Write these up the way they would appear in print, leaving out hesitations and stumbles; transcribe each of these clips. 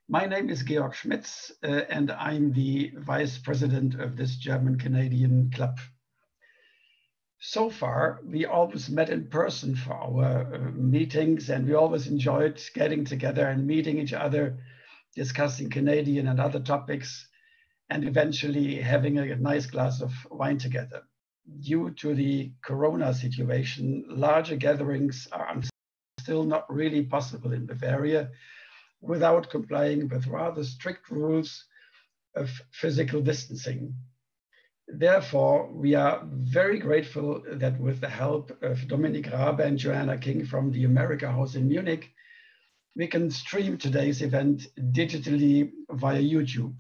My name is Georg Schmitz, and I'm the Vice President of this German-Canadian club. So far, we always met in person for our meetings, and we always enjoyed getting together and meeting each other, discussing Canadian and other topics, and eventually having a nice glass of wine together. Due to the Corona situation, larger gatherings are still not really possible in Bavaria without complying with rather strict rules of physical distancing. Therefore, we are very grateful that with the help of Dominic Rabe and Joanna King from the amerikahaus in Munich, we can stream today's event digitally via YouTube.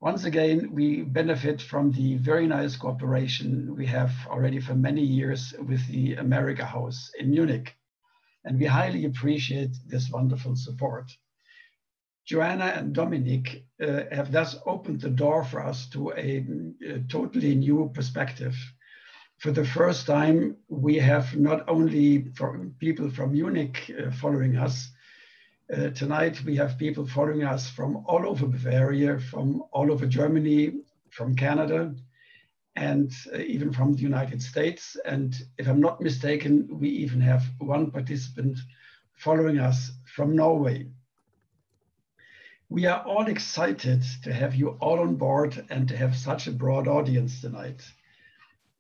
Once again, we benefit from the very nice cooperation we have already for many years with the amerikahaus in Munich, and we highly appreciate this wonderful support. Joanna and Dominic have thus opened the door for us to a totally new perspective. For the first time, we have not only people from Munich following us. Tonight, we have people following us from all over Bavaria, from all over Germany, from Canada, and even from the United States. And if I'm not mistaken, we even have one participant following us from Norway. We are all excited to have you all on board and to have such a broad audience tonight.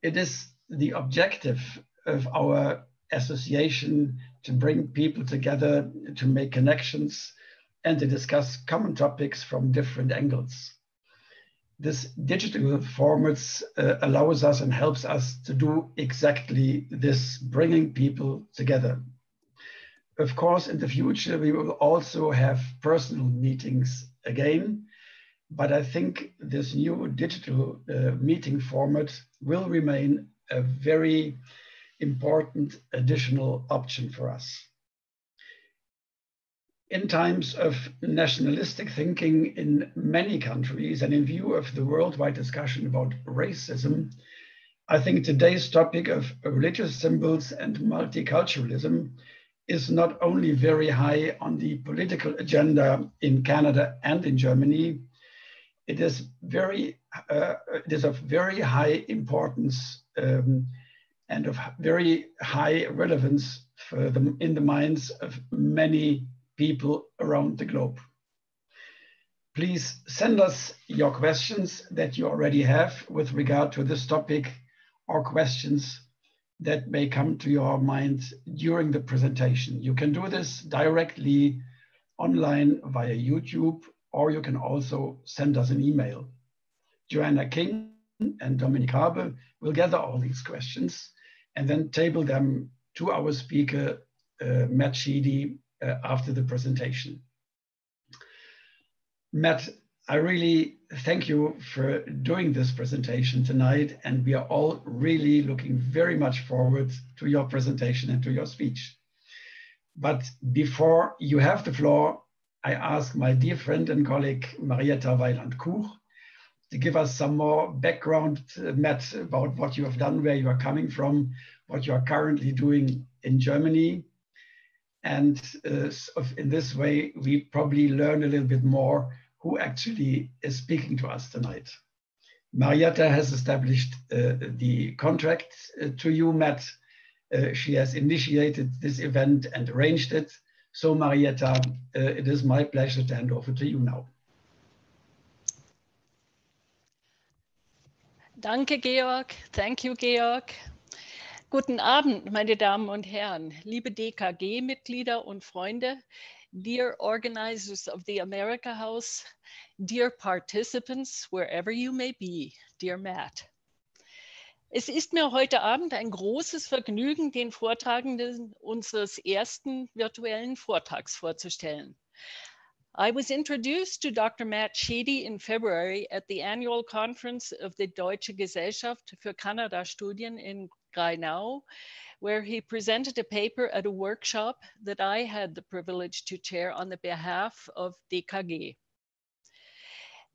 It is the objective of our association to bring people together, to make connections, and to discuss common topics from different angles. This digital formats allows us and helps us to do exactly this, bringing people together. Of course, in the future, we will also have personal meetings again, but I think this new digital meeting format will remain a very important additional option for us. In times of nationalistic thinking in many countries and in view of the worldwide discussion about racism, I think today's topic of religious symbols and multiculturalism is not only very high on the political agenda in Canada and in Germany, it is of very high importance and of very high relevance in the minds of many people around the globe. Please send us your questions that you already have with regard to this topic, or questions that may come to your mind during the presentation. You can do this directly online via YouTube, or you can also send us an email. Joanna King and Dominic Rabe will gather all these questions and then table them to our speaker, Matt Sheedy, after the presentation. Matt, I really thank you for doing this presentation tonight, and we are all really looking very much forward to your presentation and to your speech. But before you have the floor, I ask my dear friend and colleague, Marietta Weiland-Kuch, to give us some more background, Matt, about what you have done, where you are coming from, what you are currently doing in Germany. And in this way, we probably learn a little bit more who actually is speaking to us tonight. Marietta has established the contract to you, Matt. She has initiated this event and arranged it. So Marietta, it is my pleasure to hand over to you now. Danke, Georg. Thank you, Georg. Guten Abend, meine Damen und Herren, liebe DKG-Mitglieder und Freunde, dear organizers of the amerikahaus, dear participants, wherever you may be, dear Matt. Es ist mir heute Abend ein großes Vergnügen, den Vortragenden unseres ersten virtuellen Vortrags vorzustellen. I was introduced to Dr. Matt Sheedy in February at the annual conference of the Deutsche Gesellschaft für Kanada-Studien in Greinau, where he presented a paper at a workshop that I had the privilege to chair on the behalf of DKG.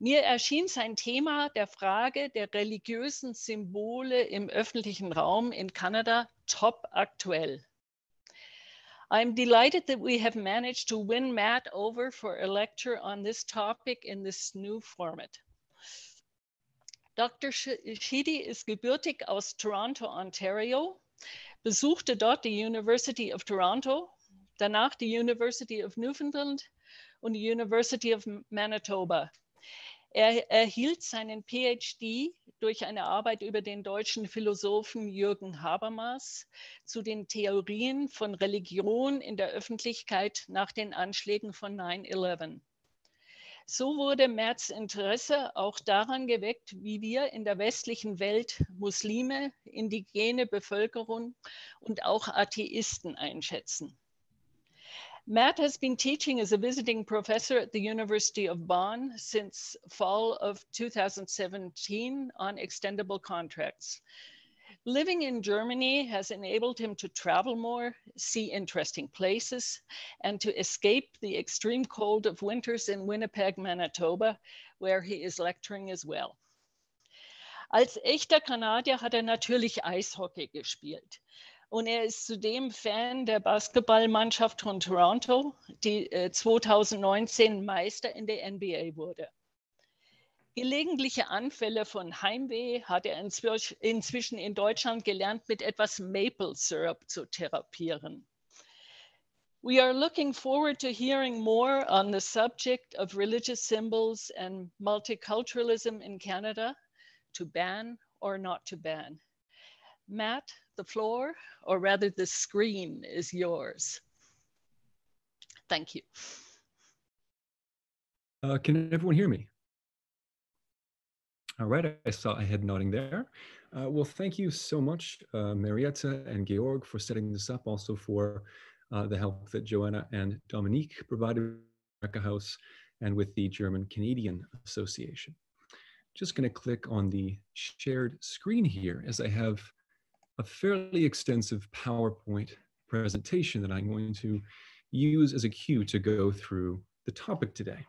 Mir erschien sein Thema der Frage der religiösen Symbole im öffentlichen Raum in Kanada top aktuell. I'm delighted that we have managed to win Matt over for a lecture on this topic in this new format. Dr. Sheedy ist gebürtig aus Toronto, Ontario, besuchte dort die University of Toronto, danach die University of Newfoundland und die University of Manitoba. Er erhielt seinen PhD durch eine Arbeit über den deutschen Philosophen Jürgen Habermas zu den Theorien von Religion in der Öffentlichkeit nach den Anschlägen von 9/11. So wurde Matts Interesse auch daran geweckt, wie wir in der westlichen Welt Muslime, indigene Bevölkerung und auch Atheisten einschätzen. Matt has been teaching as a visiting professor at the University of Bonn since fall of 2017 on extendable contracts. Living in Germany has enabled him to travel more, see interesting places, and to escape the extreme cold of winters in Winnipeg, Manitoba, where he is lecturing as well. Als echter Kanadier hat er natürlich Eishockey gespielt. Und er ist zudem Fan der Basketballmannschaft von Toronto, die 2019 Meister in der NBA wurde. Gelegentliche Anfälle von Heimweh hat er inzwischen in Deutschland gelernt, mit etwas Maple Syrup zu therapieren. We are looking forward to hearing more on the subject of religious symbols and multiculturalism in Canada, to ban or not to ban. Matt, the floor, or rather the screen, is yours. Thank you. Can everyone hear me? All right, I saw a head nodding there. Well, thank you so much, Marietta and Georg, for setting this up, also for the help that Joanna and Dominique provided with amerikahaus and with the German-Canadian Association. Just going to click on the shared screen here, as I have a fairly extensive PowerPoint presentation that I'm going to use as a cue to go through the topic today.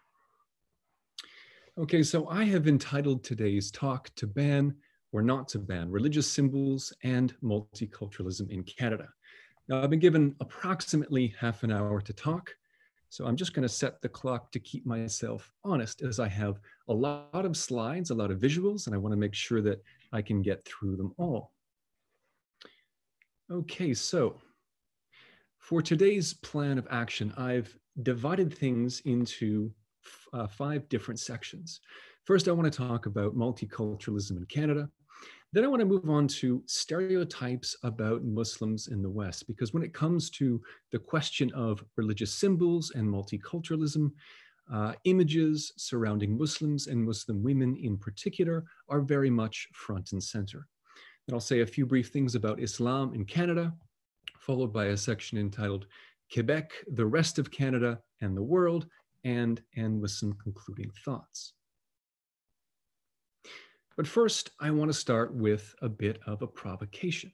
Okay, so I have entitled today's talk "To Ban or Not to Ban Religious Symbols and Multiculturalism in Canada." Now, I've been given approximately half an hour to talk, so I'm just going to set the clock to keep myself honest, as I have a lot of slides, a lot of visuals, and I want to make sure that I can get through them all. Okay, so for today's plan of action, I've divided things into 5 different sections. First, I want to talk about multiculturalism in Canada. Then I want to move on to stereotypes about Muslims in the West, because when it comes to the question of religious symbols and multiculturalism, images surrounding Muslims and Muslim women in particular are very much front and center. And I'll say a few brief things about Islam in Canada, followed by a section entitled Quebec, the Rest of Canada and the World, and end with some concluding thoughts. But first, I want to start with a bit of a provocation.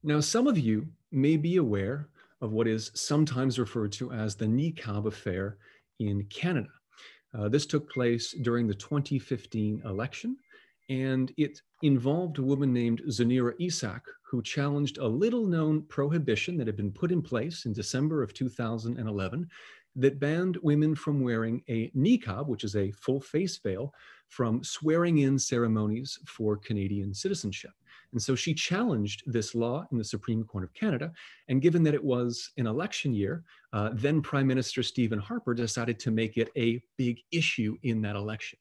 Now, some of you may be aware of what is sometimes referred to as the NIQAB affair in Canada. This took place during the 2015 election, and it involved a woman named Zanira Isaac, who challenged a little-known prohibition that had been put in place in December of 2011 that banned women from wearing a NIQAB, which is a full face veil, from swearing-in ceremonies for Canadian citizenship. And so she challenged this law in the Supreme Court of Canada, and given that it was an election year, then Prime Minister Stephen Harper decided to make it a big issue in that election.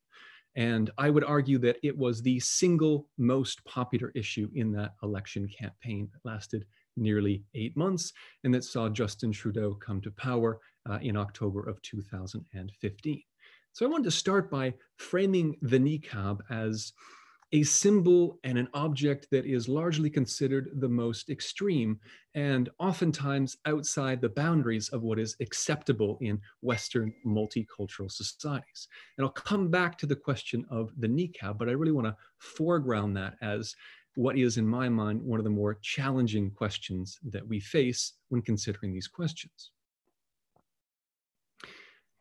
And I would argue that it was the single most popular issue in that election campaign that lasted nearly 8 months and that saw Justin Trudeau come to power in October of 2015. So I wanted to start by framing the NIQAB as a symbol and an object that is largely considered the most extreme and oftentimes outside the boundaries of what is acceptable in Western multicultural societies. And I'll come back to the question of the NIQAB, but I really want to foreground that as what is, in my mind, one of the more challenging questions that we face when considering these questions.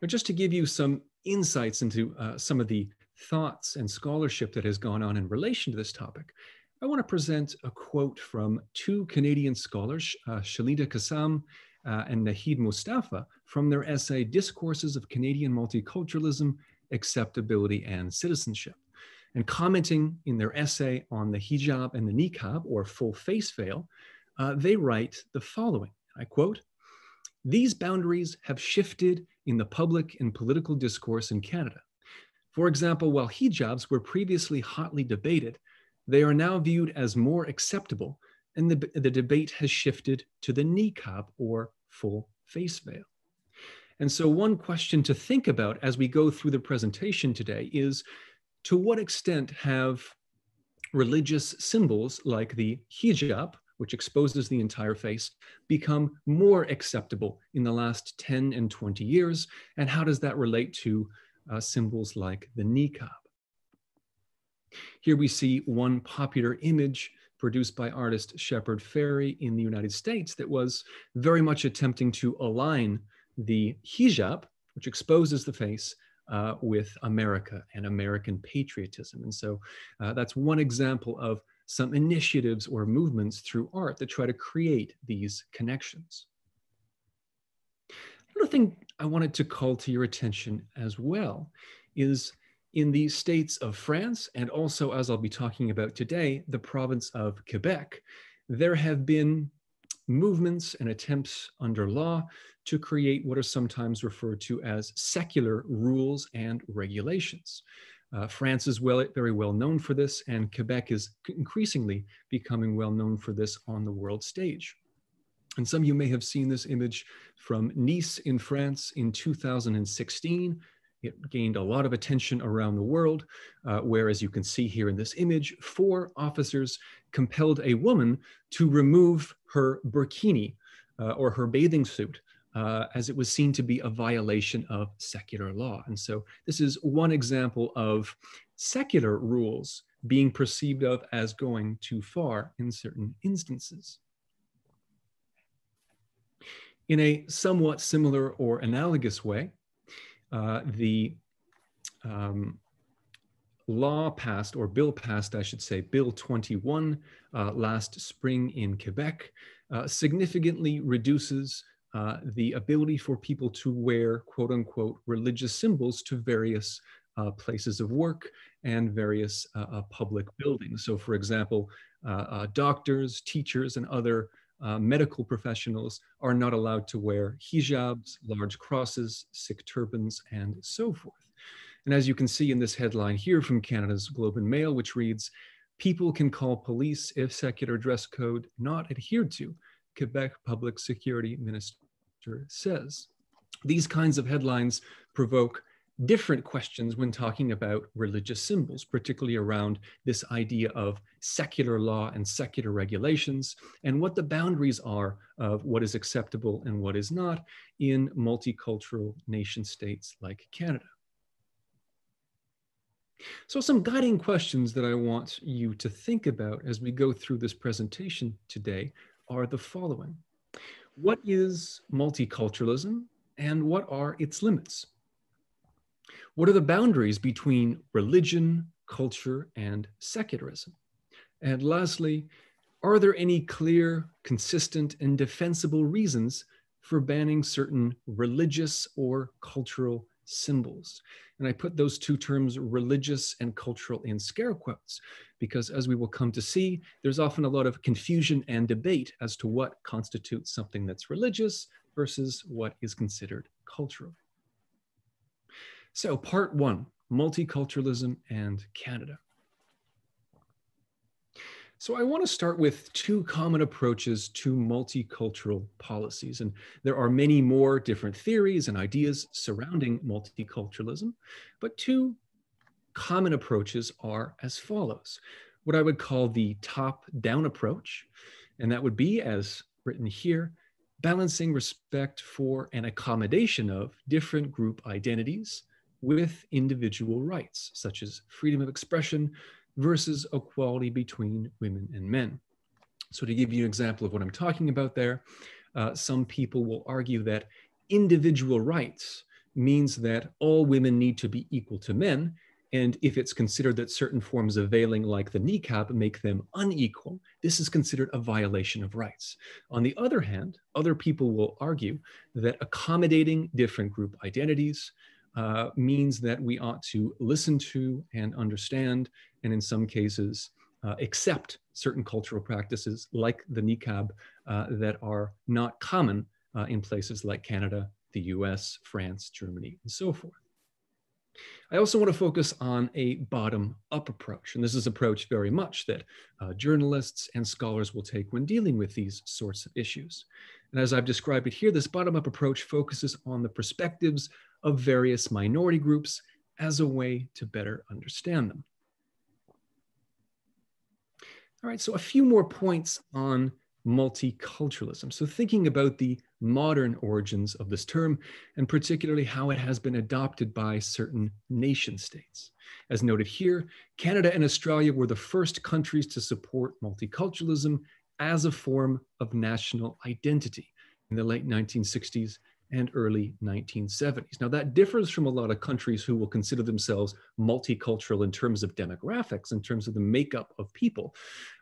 Now, just to give you some insights into some of the thoughts and scholarship that has gone on in relation to this topic, I want to present a quote from two Canadian scholars, Sheedy KASSAM and MOUSTAFA, from their essay, Discourses of Canadian Multiculturalism, Acceptability and Citizenship. And commenting in their essay on the hijab and the niqab, or full face veil, they write the following, I quote, "These boundaries have shifted in the public and political discourse in Canada. For example, while hijabs were previously hotly debated, they are now viewed as more acceptable, and the debate has shifted to the niqab, or full face veil." And so one question to think about as we go through the presentation today is, to what extent have religious symbols like the hijab, which exposes the entire face, become more acceptable in the last 10 and 20 years? And how does that relate to symbols like the niqab? Here we see one popular image produced by artist Shepard Fairey in the United States that was very much attempting to align the hijab, which exposes the face, with America and American patriotism. And so that's one example of some initiatives or movements through art that try to create these connections. Another thing I wanted to call to your attention as well is, in the states of France, and also, as I'll be talking about today, the province of Quebec, there have been movements and attempts under law to create what are sometimes referred to as secular rules and regulations. France is very well known for this, and Quebec is increasingly becoming well known for this on the world stage. And some of you may have seen this image from Nice in France in 2016. It gained a lot of attention around the world, where, as you can see here in this image, 4 officers compelled a woman to remove her burkini, or her bathing suit, as it was seen to be a violation of secular law. And so this is one example of secular rules being perceived of as going too far in certain instances. In a somewhat similar or analogous way, the law passed, or bill passed, I should say, Bill 21 last spring in Quebec, significantly reduces the ability for people to wear, quote unquote, religious symbols to various places of work and various public buildings. So for example, doctors, teachers, and other medical professionals are not allowed to wear hijabs, large crosses, Sikh turbans, and so forth. And as you can see in this headline here from Canada's Globe and Mail, which reads, "People can call police if secular dress code not adhered to," Quebec Public Security Minister says. These kinds of headlines provoke different questions when talking about religious symbols, particularly around this idea of secular law and secular regulations, and what the boundaries are of what is acceptable and what is not in multicultural nation states like Canada. So some guiding questions that I want you to think about as we go through this presentation today are the following. What is multiculturalism, and what are its limits? What are the boundaries between religion, culture, and secularism? And lastly, are there any clear, consistent, and defensible reasons for banning certain religious or cultural symbols? And I put those two terms, religious and cultural, in scare quotes, because as we will come to see, there's often a lot of confusion and debate as to what constitutes something that's religious versus what is considered cultural. So part 1, multiculturalism and Canada. So I want to start with 2 common approaches to multicultural policies. And there are many more different theories and ideas surrounding multiculturalism, but 2 common approaches are as follows. What I would call the top-down approach, and that would be, as written here, balancing respect for and accommodation of different group identities with individual rights, such as freedom of expression versus equality between women and men. So to give you an example of what I'm talking about there, some people will argue that individual rights means that all women need to be equal to men, And if it's considered that certain forms of veiling, like the niqab, make them unequal, this is considered a violation of rights. On the other hand, other people will argue that accommodating different group identities means that we ought to listen to and understand, and in some cases, accept certain cultural practices like the niqab that are not common in places like Canada, the US, France, Germany, and so forth. I also want to focus on a bottom-up approach, and this is an approach very much that journalists and scholars will take when dealing with these sorts of issues. And as I've described it here, this bottom-up approach focuses on the perspectives of various minority groups as a way to better understand them. All right, so a few more points on multiculturalism. So thinking about the modern origins of this term, and particularly how it has been adopted by certain nation states. As noted here, Canada and Australia were the first countries to support multiculturalism as a form of national identity in the late 1960s and early 1970s. Now that differs from a lot of countries who will consider themselves multicultural in terms of demographics, in terms of the makeup of people.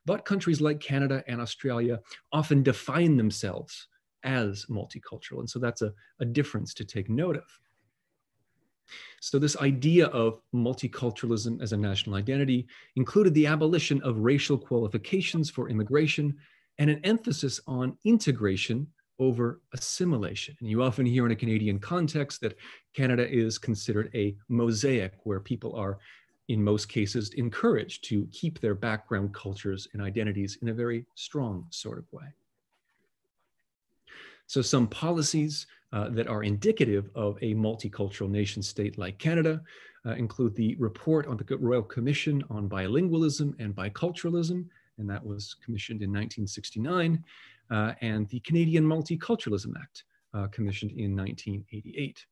But countries like Canada and Australia often define themselves as multicultural. And so that's a difference to take note of. So this idea of multiculturalism as a national identity included the abolition of racial qualifications for immigration and an emphasis on integration over assimilation. And you often hear in a Canadian context that Canada is considered a mosaic where people are, in most cases, encouraged to keep their background, cultures, and identities in a very strong sort of way. So some policies that are indicative of a multicultural nation state like Canada include the report on the Royal Commission on Bilingualism and Biculturalism, and that was commissioned in 1969, and the Canadian Multiculturalism Act, commissioned in 1988.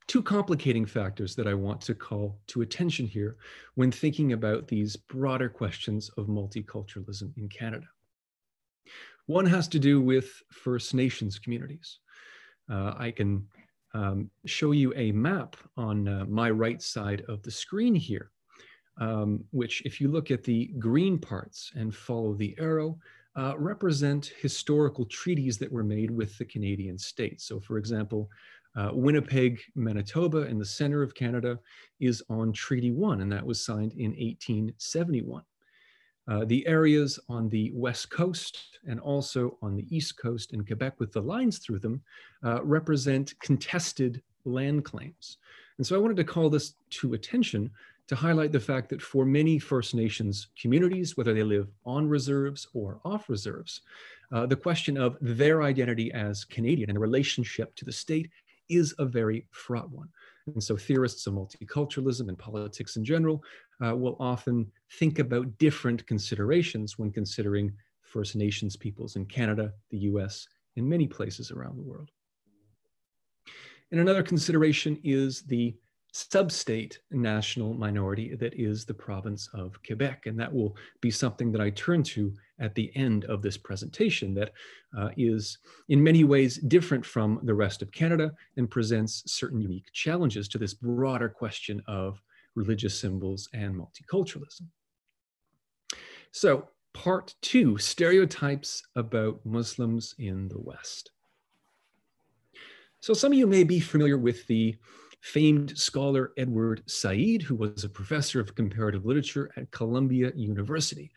Two complicating factors that I want to call to attention here when thinking about these broader questions of multiculturalism in Canada. One has to do with First Nations communities. I can show you a map on my right side of the screen here, which, if you look at the green parts and follow the arrow, represent historical treaties that were made with the Canadian states. So for example, Winnipeg, Manitoba, in the center of Canada, is on Treaty 1, and that was signed in 1871. The areas on the west coast and also on the east coast in Quebec with the lines through them represent contested land claims. And so I wanted to call this to attention to highlight the fact that for many First Nations communities, whether they live on reserves or off reserves, the question of their identity as Canadian and the relationship to the state is a very fraught one. And so theorists of multiculturalism and politics in general will often think about different considerations when considering First Nations peoples in Canada, the US, and many places around the world. And another consideration is the sub-state national minority that is the province of Quebec. And that will be something that I turn to at the end of this presentation that is in many ways different from the rest of Canada and presents certain unique challenges to this broader question of religious symbols and multiculturalism. So part 2, stereotypes about Muslims in the West. So some of you may be familiar with the famed scholar Edward Said, who was a professor of comparative literature at Columbia University.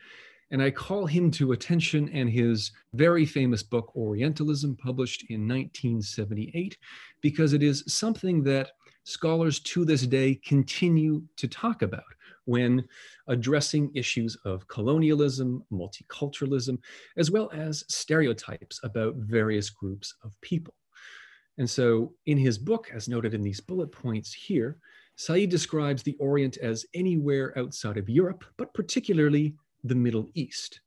And I call him to attention and his very famous book, Orientalism, published in 1978, because it is something that scholars to this day continue to talk about when addressing issues of colonialism, multiculturalism, as well as stereotypes about various groups of people. And so in his book, as noted in these bullet points here, Said describes the Orient as anywhere outside of Europe, but particularly the Middle East.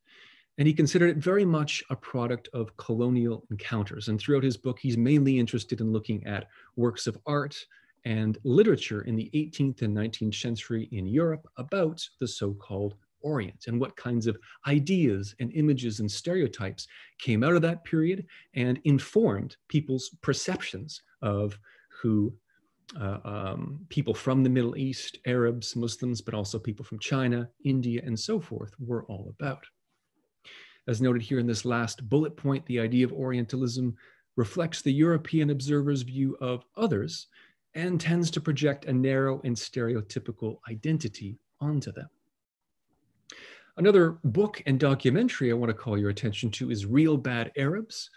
And he considered it very much a product of colonial encounters. And throughout his book, he's mainly interested in looking at works of art and literature in the 18th and 19th century in Europe about the so-called Orient and what kinds of ideas and images and stereotypes came out of that period and informed people's perceptions of who people from the Middle East, Arabs, Muslims, but also people from China, India, and so forth were all about. As noted here in this last bullet point, the idea of Orientalism reflects the European observer's view of others and tends to project a narrow and stereotypical identity onto them. Another book and documentary I want to call your attention to is Real Bad Arabs,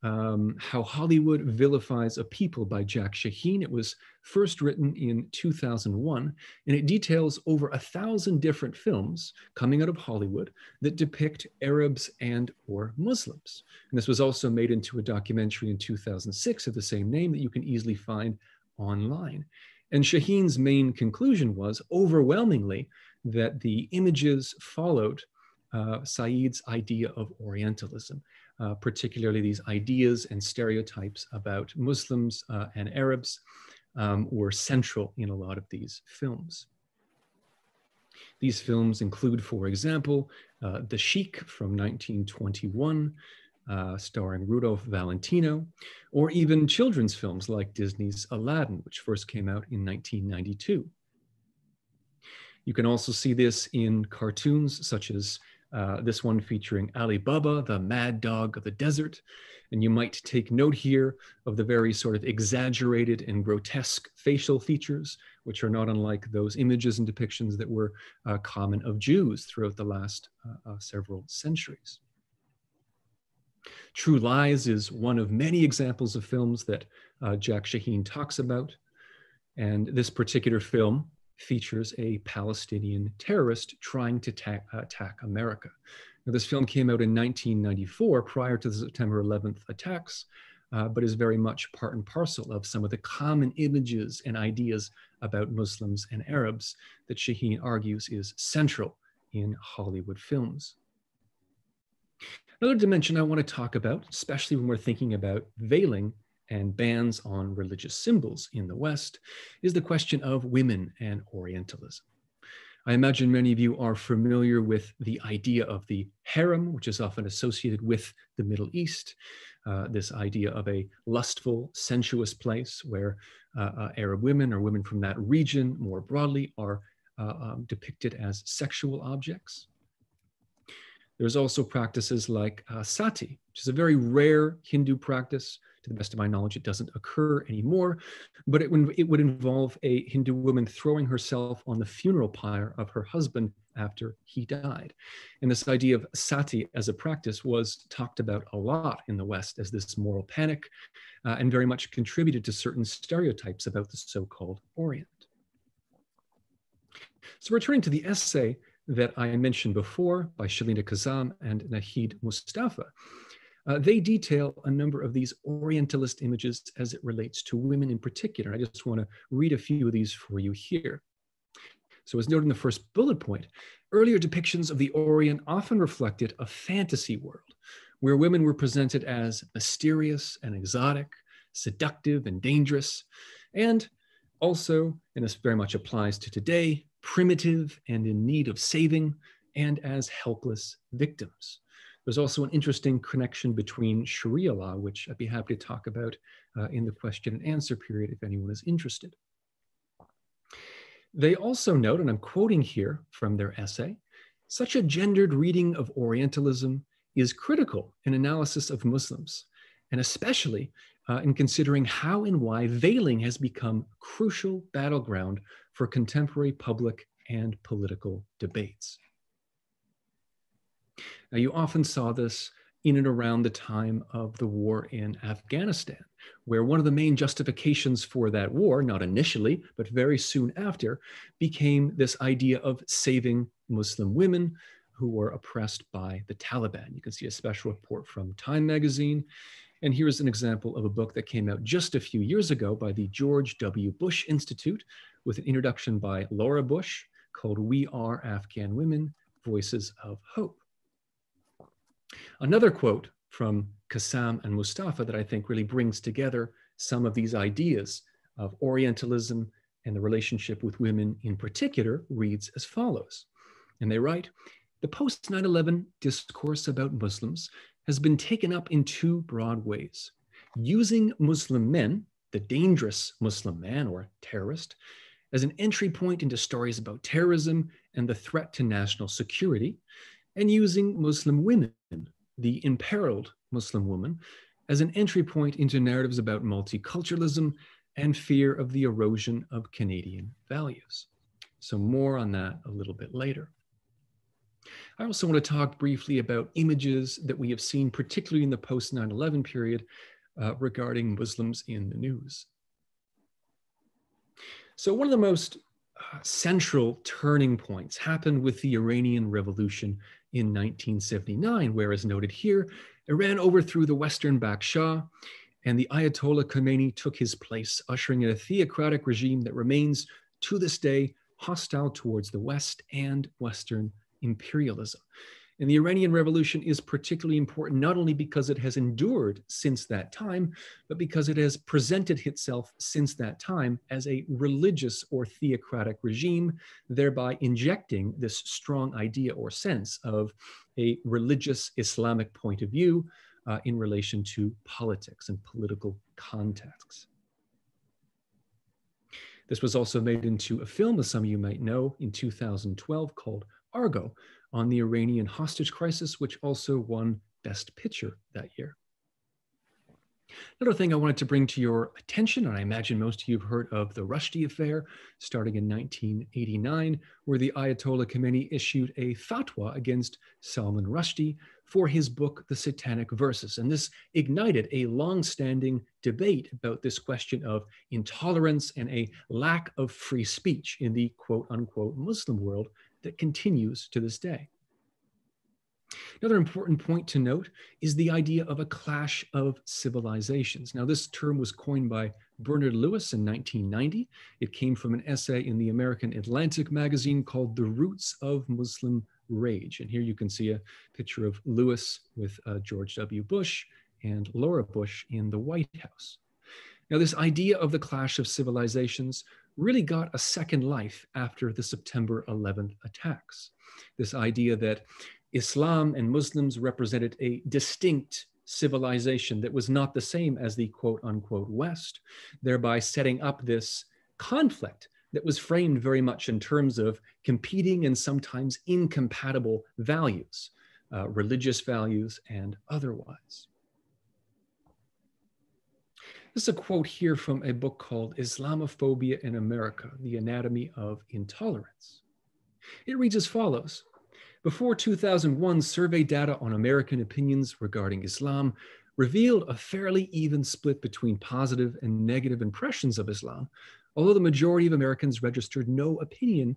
How Hollywood Vilifies a People by Jack Shaheen. It was first written in 2001, and it details over 1,000 different films coming out of Hollywood that depict Arabs and or Muslims. And this was also made into a documentary in 2006 of the same name that you can easily find online. And Shaheen's main conclusion was overwhelmingly that the images followed Said's idea of Orientalism, particularly these ideas and stereotypes about Muslims and Arabs were central in a lot of these films. These films include, for example, The Sheik from 1921, starring Rudolph Valentino, or even children's films like Disney's Aladdin, which first came out in 1992. You can also see this in cartoons such as this one featuring Ali Baba, the mad dog of the desert. And you might take note here of the very sort of exaggerated and grotesque facial features, which are not unlike those images and depictions that were common of Jews throughout the last several centuries. True Lies is one of many examples of films that Jack Shaheen talks about. And this particular film features a Palestinian terrorist trying to attack America. Now, this film came out in 1994, prior to the September 11th attacks, but is very much part and parcel of some of the common images and ideas about Muslims and Arabs that Shaheen argues is central in Hollywood films. Another dimension I want to talk about, especially when we're thinking about veiling and bans on religious symbols in the West, is the question of women and Orientalism. I imagine many of you are familiar with the idea of the harem, which is often associated with the Middle East, this idea of a lustful, sensuous place where Arab women or women from that region more broadly are depicted as sexual objects. There's also practices like sati, which is a very rare Hindu practice. To the best of my knowledge, it doesn't occur anymore, but it would involve a Hindu woman throwing herself on the funeral pyre of her husband after he died. And this idea of sati as a practice was talked about a lot in the West as this moral panic, and very much contributed to certain stereotypes about the so-called Orient. So returning to the essay that I mentioned before by Shalina Kassam and Nahid Mustafa, they detail a number of these Orientalist images as it relates to women in particular. I just want to read a few of these for you here. So as noted in the first bullet point, earlier depictions of the Orient often reflected a fantasy world where women were presented as mysterious and exotic, seductive and dangerous, and also, and this very much applies to today, primitive and in need of saving, and as helpless victims. There's also an interesting connection between Sharia law, which I'd be happy to talk about in the question and answer period if anyone is interested. They also note, and I'm quoting here from their essay, such a gendered reading of Orientalism is critical in analysis of Muslims, and especially in considering how and why veiling has become a crucial battleground for contemporary public and political debates. Now, you often saw this in and around the time of the war in Afghanistan, where one of the main justifications for that war, not initially, but very soon after, became this idea of saving Muslim women who were oppressed by the Taliban. You can see a special report from Time magazine. And here's an example of a book that came out just a few years ago by the George W. Bush Institute with an introduction by Laura Bush called We Are Afghan Women, Voices of Hope. Another quote from KASSAM and MOUSTAFA that I think really brings together some of these ideas of Orientalism and the relationship with women in particular reads as follows. And they write, the post 9/11 discourse about Muslims has been taken up in two broad ways: using Muslim men the dangerous Muslim man or terrorist as an entry point into stories about terrorism and the threat to national security, and using Muslim women, the imperiled Muslim woman, as an entry point into narratives about multiculturalism and fear of the erosion of Canadian values. So more on that a little bit later. I also want to talk briefly about images that we have seen, particularly in the post 9/11 period, regarding Muslims in the news. So one of the most central turning points happened with the Iranian Revolution in 1979, where, as noted here, Iran overthrew the Western-backed Shah, and the Ayatollah Khomeini took his place, ushering in a theocratic regime that remains, to this day, hostile towards the West and Western imperialism. And the Iranian Revolution is particularly important not only because it has endured since that time, but because it has presented itself since that time as a religious or theocratic regime, thereby injecting this strong idea or sense of a religious Islamic point of view in relation to politics and political contexts. This was also made into a film, as some of you might know, in 2012 called Argo, on the Iranian hostage crisis, which also won Best Picture that year. Another thing I wanted to bring to your attention, and I imagine most of you have heard of the Rushdie affair, starting in 1989, where the Ayatollah Khomeini issued a fatwa against Salman Rushdie for his book, The Satanic Verses. And this ignited a long-standing debate about this question of intolerance and a lack of free speech in the quote-unquote Muslim world that continues to this day. Another important point to note is the idea of a clash of civilizations. Now, this term was coined by Bernard Lewis in 1990. It came from an essay in the American Atlantic magazine called The Roots of Muslim Rage. And here you can see a picture of Lewis with George W. Bush and Laura Bush in the White House. Now, this idea of the clash of civilizations really got a second life after the September 11th attacks. This idea that Islam and Muslims represented a distinct civilization that was not the same as the quote-unquote West, thereby setting up this conflict that was framed very much in terms of competing and sometimes incompatible values, religious values and otherwise. This is a quote here from a book called Islamophobia in America, The Anatomy of Intolerance. It reads as follows. Before 2001, survey data on American opinions regarding Islam revealed a fairly even split between positive and negative impressions of Islam, although the majority of Americans registered no opinion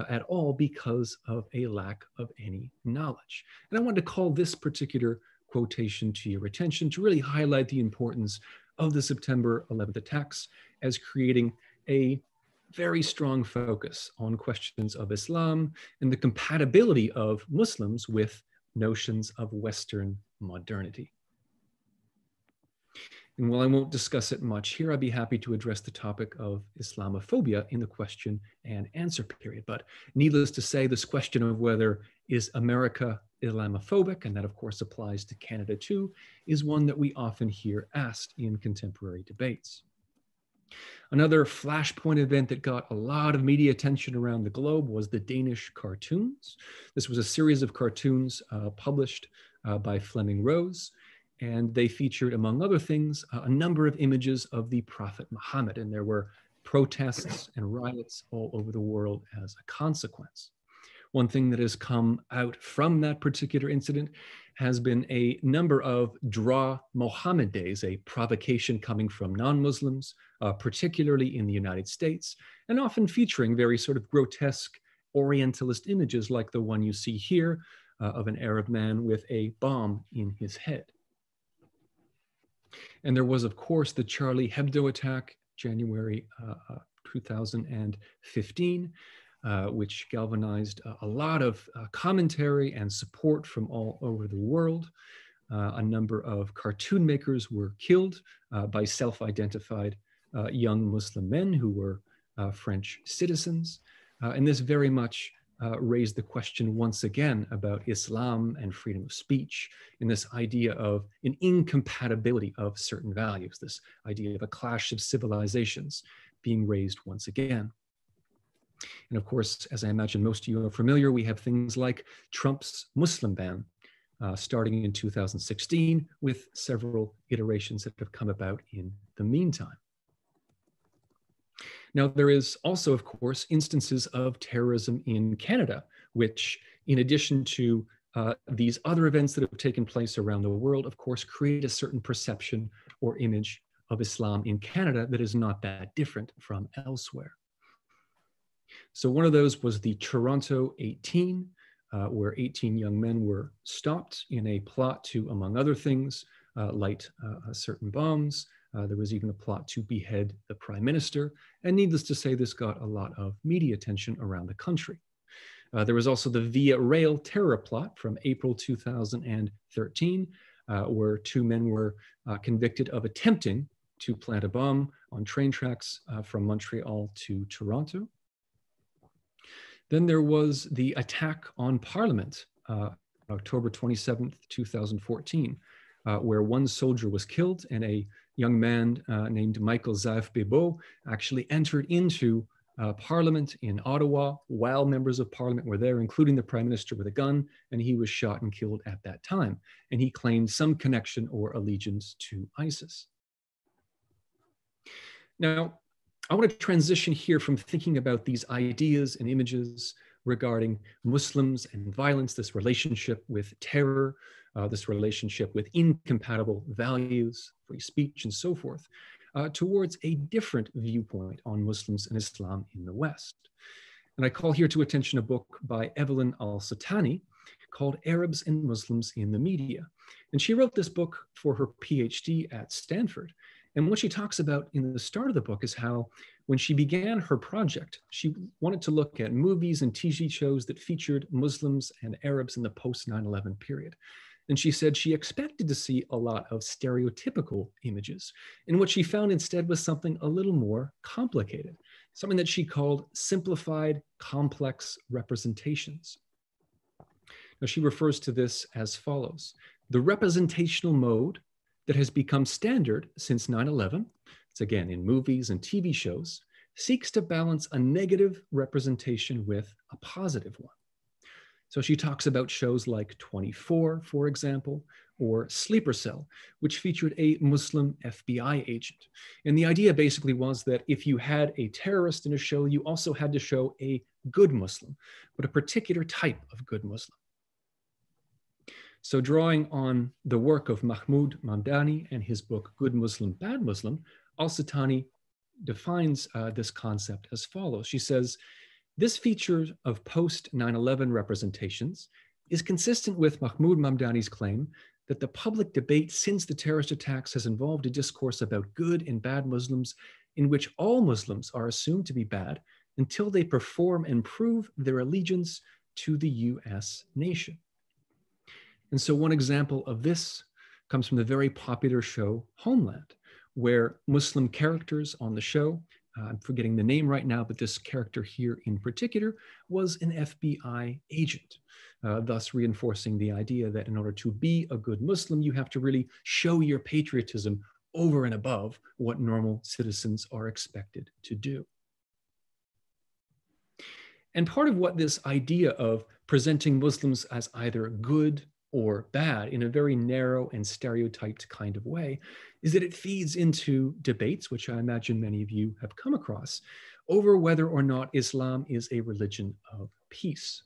at all because of a lack of any knowledge. And I wanted to call this particular quotation to your attention to really highlight the importance of the September 11th attacks as creating a very strong focus on questions of Islam and the compatibility of Muslims with notions of Western modernity. And while I won't discuss it much here, I'd be happy to address the topic of Islamophobia in the question and answer period. But needless to say, this question of whether is America Islamophobic, and that of course applies to Canada too, is one that we often hear asked in contemporary debates. Another flashpoint event that got a lot of media attention around the globe was the Danish cartoons. This was a series of cartoons published by Fleming Rose, and they featured, among other things, a number of images of the Prophet Muhammad, and there were protests and riots all over the world as a consequence. One thing that has come out from that particular incident has been a number of Draw Mohammed Days, a provocation coming from non-Muslims, particularly in the United States, and often featuring very sort of grotesque Orientalist images like the one you see here of an Arab man with a bomb in his head. And there was, of course, the Charlie Hebdo attack, January 2015, which galvanized a lot of commentary and support from all over the world. A number of cartoon makers were killed by self-identified young Muslim men who were French citizens. And this very much raised the question once again about Islam and freedom of speech, and this idea of an incompatibility of certain values, this idea of a clash of civilizations being raised once again. And of course, as I imagine most of you are familiar, we have things like Trump's Muslim ban, starting in 2016, with several iterations that have come about in the meantime. Now, there is also, of course, instances of terrorism in Canada, which, in addition to these other events that have taken place around the world, of course, create a certain perception or image of Islam in Canada that is not that different from elsewhere. So one of those was the Toronto 18, where 18 young men were stopped in a plot to, among other things, light certain bombs. There was even a plot to behead the prime minister. And needless to say, this got a lot of media attention around the country. There was also the Via Rail terror plot from April 2013, where two men were convicted of attempting to plant a bomb on train tracks from Montreal to Toronto. Then there was the attack on Parliament, October 27th, 2014, where one soldier was killed and a young man named Michael Zaev-Bebo actually entered into Parliament in Ottawa while members of Parliament were there, including the Prime Minister, with a gun, and he was shot and killed at that time. And he claimed some connection or allegiance to ISIS. Now, I want to transition here from thinking about these ideas and images regarding Muslims and violence, this relationship with terror, this relationship with incompatible values, free speech, and so forth, towards a different viewpoint on Muslims and Islam in the West. And I call here to attention a book by Evelyn Al-Satani called Arabs and Muslims in the Media. And she wrote this book for her PhD at Stanford. And what she talks about in the start of the book is how when she began her project, she wanted to look at movies and TV shows that featured Muslims and Arabs in the post-9/11 period. And she said she expected to see a lot of stereotypical images. And what she found instead was something a little more complicated, something that she called simplified, complex representations. Now, she refers to this as follows: the representational mode that has become standard since 9/11, it's again in movies and TV shows, seeks to balance a negative representation with a positive one. So she talks about shows like 24, for example, or Sleeper Cell, which featured a Muslim FBI agent. And the idea basically was that if you had a terrorist in a show, you also had to show a good Muslim, but a particular type of good Muslim. So drawing on the work of Mahmoud Mamdani and his book, Good Muslim, Bad Muslim, Al-Satani defines this concept as follows. She says, this feature of post-9/11 representations is consistent with Mahmoud Mamdani's claim that the public debate since the terrorist attacks has involved a discourse about good and bad Muslims in which all Muslims are assumed to be bad until they perform and prove their allegiance to the US nation. And so one example of this comes from the very popular show Homeland, where Muslim characters on the show, I'm forgetting the name right now, but this character here in particular was an FBI agent, thus reinforcing the idea that in order to be a good Muslim, you have to really show your patriotism over and above what normal citizens are expected to do. And part of what this idea of presenting Muslims as either good or bad in a very narrow and stereotyped kind of way is that it feeds into debates, which I imagine many of you have come across, over whether or not Islam is a religion of peace.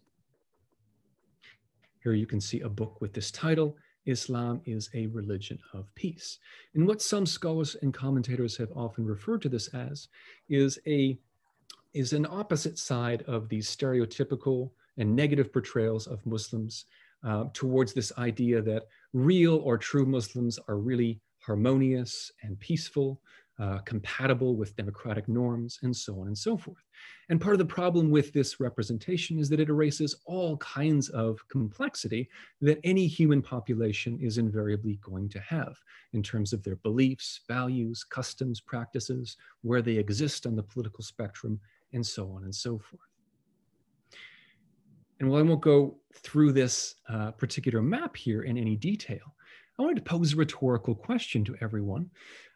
Here you can see a book with this title, Islam is a Religion of Peace. And what some scholars and commentators have often referred to this as is an opposite side of these stereotypical and negative portrayals of Muslims towards this idea that real or true Muslims are really harmonious and peaceful, compatible with democratic norms, and so on and so forth. And part of the problem with this representation is that it erases all kinds of complexity that any human population is invariably going to have in terms of their beliefs, values, customs, practices, where they exist on the political spectrum, and so on and so forth. And while I won't go through this particular map here in any detail, I wanted to pose a rhetorical question to everyone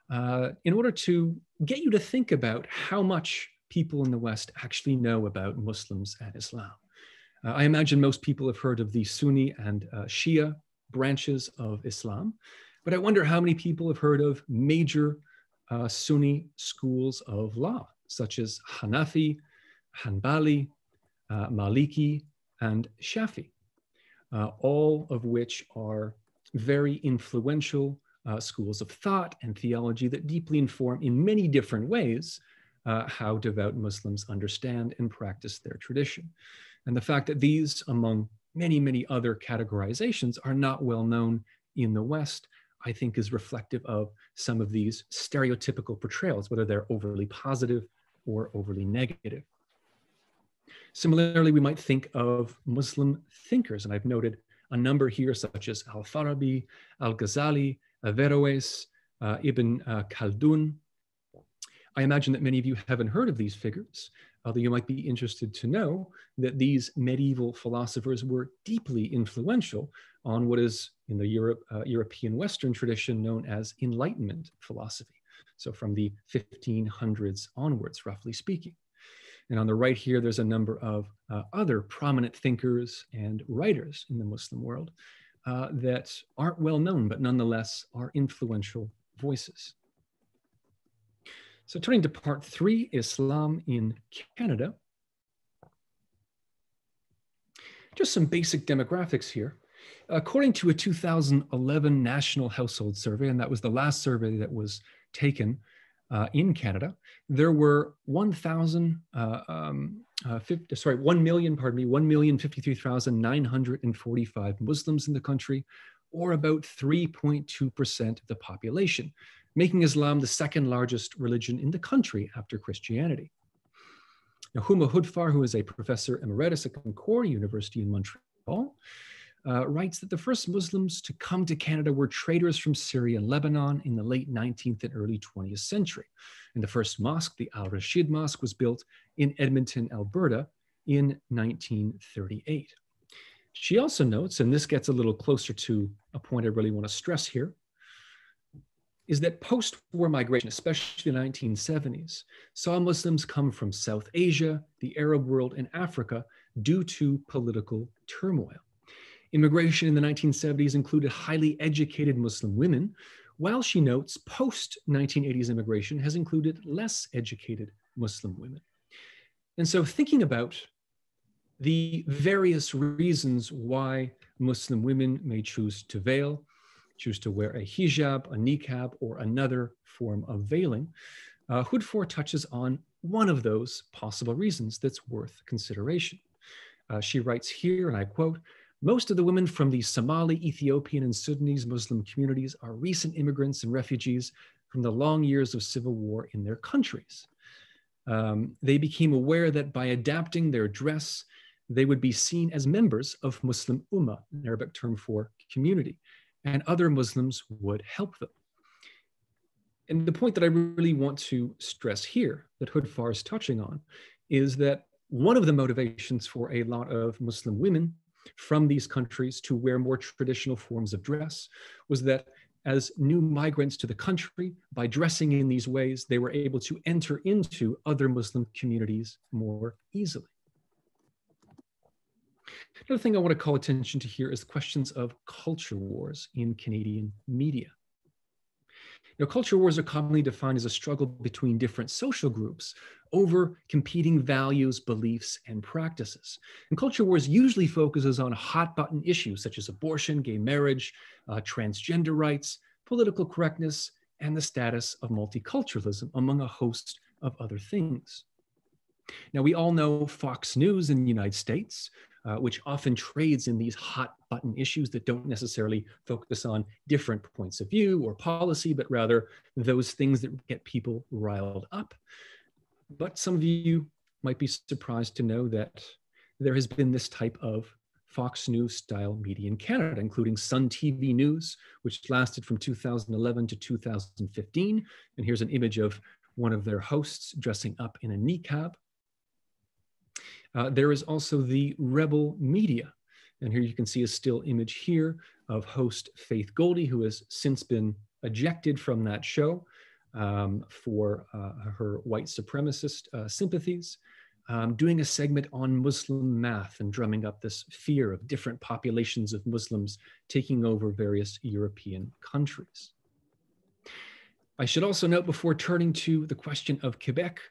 in order to get you to think about how much people in the West actually know about Muslims and Islam. I imagine most people have heard of the Sunni and Shia branches of Islam, but I wonder how many people have heard of major Sunni schools of law, such as Hanafi, Hanbali, Maliki, and Shafi, all of which are very influential schools of thought and theology that deeply inform in many different ways how devout Muslims understand and practice their tradition. And the fact that these, among many, many other categorizations, are not well known in the West, I think is reflective of some of these stereotypical portrayals, whether they're overly positive or overly negative. Similarly, we might think of Muslim thinkers, and I've noted a number here, such as Al-Farabi, Al-Ghazali, Averroes, Ibn Khaldun. I imagine that many of you haven't heard of these figures, although you might be interested to know that these medieval philosophers were deeply influential on what is in the European Western tradition known as Enlightenment philosophy. So from the 1500s onwards, roughly speaking. And on the right here, there's a number of other prominent thinkers and writers in the Muslim world that aren't well known, but nonetheless are influential voices. So turning to part 3, Islam in Canada. Just some basic demographics here. According to a 2011 National Household Survey, and that was the last survey that was taken in Canada, there were 1,053,945 Muslims in the country, or about 3.2% of the population, making Islam the second largest religion in the country after Christianity. Now, Huma Hudfar, who is a professor emeritus at Concordia University in Montreal, writes that the first Muslims to come to Canada were traders from Syria and Lebanon in the late 19th and early 20th century. And the first mosque, the Al-Rashid Mosque, was built in Edmonton, Alberta in 1938. She also notes, and this gets a little closer to a point I really want to stress here, is that post-war migration, especially the 1970s, saw Muslims come from South Asia, the Arab world, and Africa due to political turmoil. Immigration in the 1970s included highly educated Muslim women, while she notes post-1980s immigration has included less educated Muslim women. And so thinking about the various reasons why Muslim women may choose to veil, choose to wear a hijab, a niqab, or another form of veiling, Hudfar touches on one of those possible reasons that's worth consideration. She writes here, and I quote, "Most of the women from the Somali, Ethiopian, and Sudanese Muslim communities are recent immigrants and refugees from the long years of civil war in their countries. They became aware that by adapting their dress, they would be seen as members of Muslim Ummah, an Arabic term for community, and other Muslims would help them." And the point that I really want to stress here, that Hudfar is touching on, is that one of the motivations for a lot of Muslim women from these countries to wear more traditional forms of dress was that as new migrants to the country, by dressing in these ways, they were able to enter into other Muslim communities more easily. Another thing I want to call attention to here is questions of culture wars in Canadian media. Now, culture wars are commonly defined as a struggle between different social groups over competing values, beliefs, and practices. And culture wars usually focuses on hot button issues such as abortion, gay marriage, transgender rights, political correctness, and the status of multiculturalism, among a host of other things. Now, we all know Fox News in the United States, which often trades in these hot button issues that don't necessarily focus on different points of view or policy, but rather those things that get people riled up. But some of you might be surprised to know that there has been this type of Fox News style media in Canada, including Sun TV News, which lasted from 2011 to 2015. And here's an image of one of their hosts dressing up in a niqab. There is also the rebel media. And here you can see a still image here of host Faith Goldie, who has since been ejected from that show for her white supremacist sympathies, doing a segment on Muslim math and drumming up this fear of different populations of Muslims taking over various European countries. I should also note, before turning to the question of Quebec,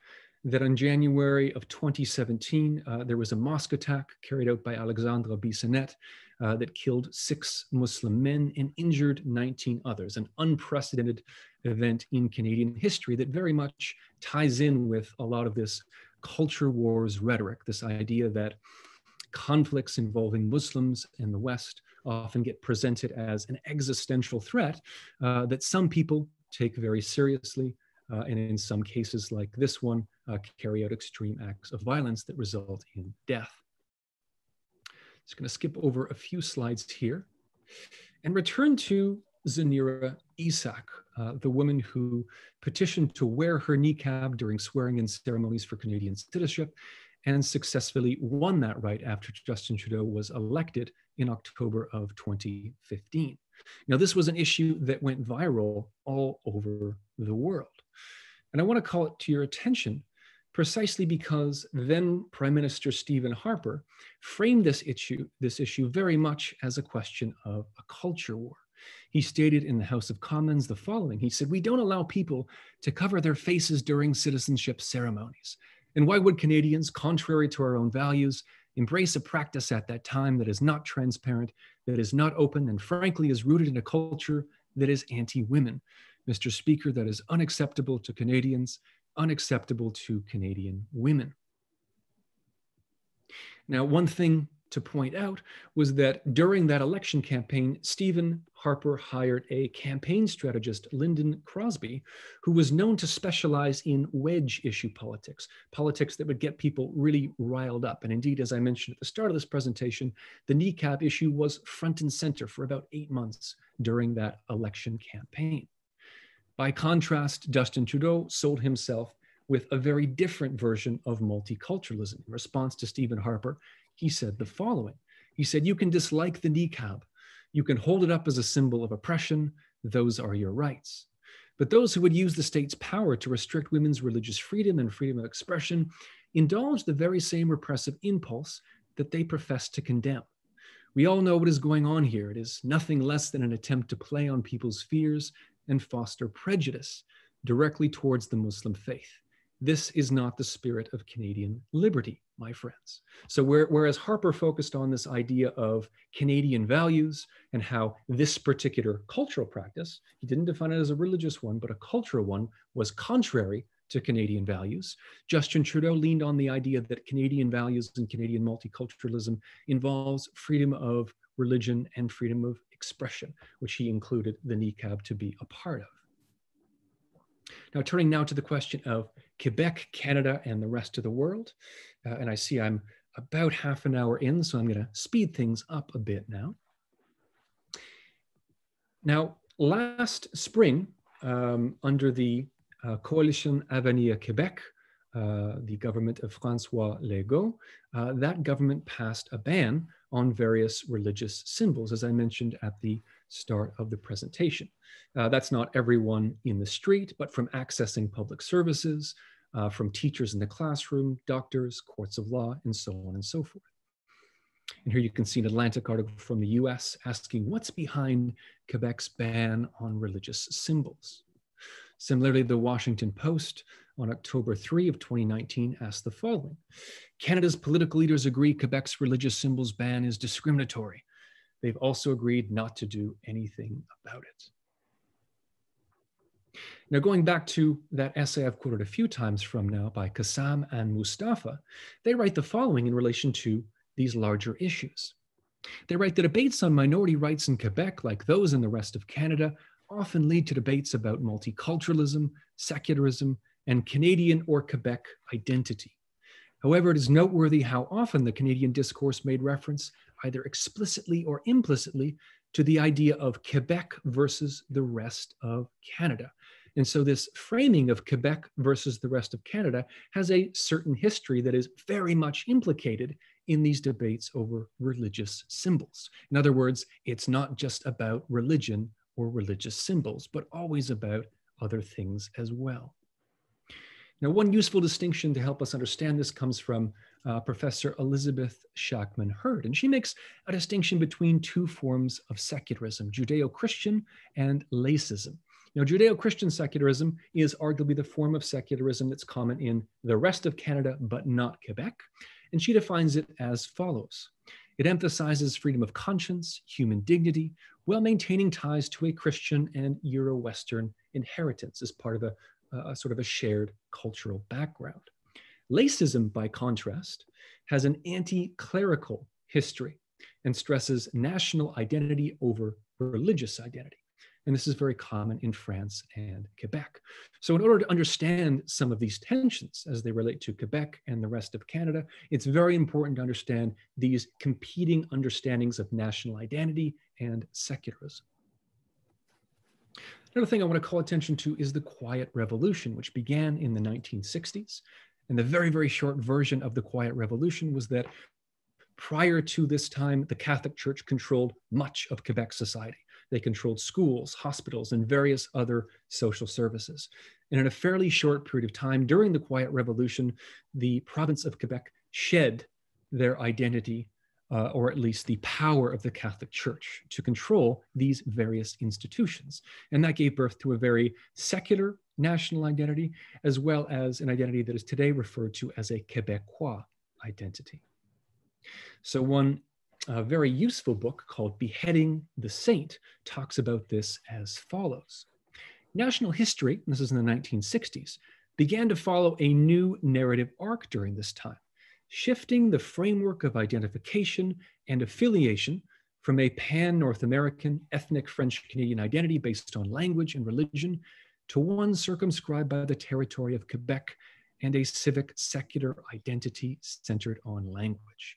that in January of 2017, there was a mosque attack carried out by Alexandre Bissonnette that killed 6 Muslim men and injured 19 others, an unprecedented event in Canadian history that very much ties in with a lot of this culture wars rhetoric, this idea that conflicts involving Muslims and the West often get presented as an existential threat that some people take very seriously, and in some cases like this one, carry out extreme acts of violence that result in death. Just going to skip over a few slides here and return to Zanira Isak, the woman who petitioned to wear her niqab during swearing-in ceremonies for Canadian citizenship and successfully won that right after Justin Trudeau was elected in October of 2015. Now, this was an issue that went viral all over the world. And I want to call it to your attention precisely because then Prime Minister Stephen Harper framed this issue very much as a question of a culture war. He stated in the House of Commons the following. He said, "We don't allow people to cover their faces during citizenship ceremonies. And why would Canadians, contrary to our own values, embrace a practice at that time that is not transparent, that is not open, and frankly is rooted in a culture that is anti-women? Mr. Speaker, that is unacceptable to Canadians, unacceptable to Canadian women." Now, one thing to point out was that during that election campaign, Stephen Harper hired a campaign strategist, Lyndon Crosby, who was known to specialize in wedge issue politics, politics that would get people really riled up. And indeed, as I mentioned at the start of this presentation, the niqab issue was front and center for about 8 months during that election campaign. By contrast, Justin Trudeau sold himself with a very different version of multiculturalism. In response to Stephen Harper, he said the following. He said, "You can dislike the niqab. You can hold it up as a symbol of oppression. Those are your rights. But those who would use the state's power to restrict women's religious freedom and freedom of expression indulge the very same repressive impulse that they profess to condemn. We all know what is going on here. It is nothing less than an attempt to play on people's fears and foster prejudice directly towards the Muslim faith. This is not the spirit of Canadian liberty, my friends." So whereas Harper focused on this idea of Canadian values and how this particular cultural practice, he didn't define it as a religious one, but a cultural one, was contrary to Canadian values, Justin Trudeau leaned on the idea that Canadian values and Canadian multiculturalism involves freedom of religion and freedom of expression, which he included the niqab to be a part of. Now, turning now to the question of Quebec, Canada, and the rest of the world. And I see I'm about half an hour in, so I'm going to speed things up a bit now. Now, last spring, under the Coalition Avenir Québec, the government of François Legault, that government passed a ban on various religious symbols, as I mentioned at the start of the presentation. That's not everyone in the street, but from accessing public services, from teachers in the classroom, doctors, courts of law, and so on and so forth. And here you can see an Atlantic article from the US asking what's behind Quebec's ban on religious symbols. Similarly, the Washington Post on October 3 of 2019 asked the following: Canada's political leaders agree Quebec's religious symbols ban is discriminatory. They've also agreed not to do anything about it. Now, going back to that essay I've quoted a few times from now by KASSAM and MOUSTAFA, they write the following in relation to these larger issues. They write, the debates on minority rights in Quebec, like those in the rest of Canada, often lead to debates about multiculturalism, secularism, and Canadian or Quebec identity. However, it is noteworthy how often the Canadian discourse made reference, either explicitly or implicitly, to the idea of Quebec versus the rest of Canada. And so this framing of Quebec versus the rest of Canada has a certain history that is very much implicated in these debates over religious symbols. In other words, it's not just about religion or religious symbols, but always about other things as well. Now, one useful distinction to help us understand this comes from Professor Elizabeth Shackman-Hurd, and she makes a distinction between two forms of secularism, Judeo-Christian and laicism. Now, Judeo-Christian secularism is arguably the form of secularism that's common in the rest of Canada, but not Quebec. And she defines it as follows. It emphasizes freedom of conscience, human dignity, while maintaining ties to a Christian and Euro-Western inheritance as part of a sort of a shared cultural background. Laicism, by contrast, has an anti-clerical history and stresses national identity over religious identity. And this is very common in France and Quebec. So in order to understand some of these tensions as they relate to Quebec and the rest of Canada, it's very important to understand these competing understandings of national identity and secularism. Another thing I want to call attention to is the Quiet Revolution, which began in the 1960s. And the very, very short version of the Quiet Revolution was that prior to this time, the Catholic Church controlled much of Quebec society. They controlled schools, hospitals, and various other social services. And in a fairly short period of time, during the Quiet Revolution, the province of Quebec shed their identity, or at least the power of the Catholic Church to control these various institutions. And that gave birth to a very secular national identity, as well as an identity that is today referred to as a Quebecois identity. So one very useful book called Beheading the Saint talks about this as follows. National history, and this is in the 1960s, began to follow a new narrative arc during this time, shifting the framework of identification and affiliation from a pan-North American ethnic French-Canadian identity based on language and religion to one circumscribed by the territory of Quebec and a civic secular identity centered on language.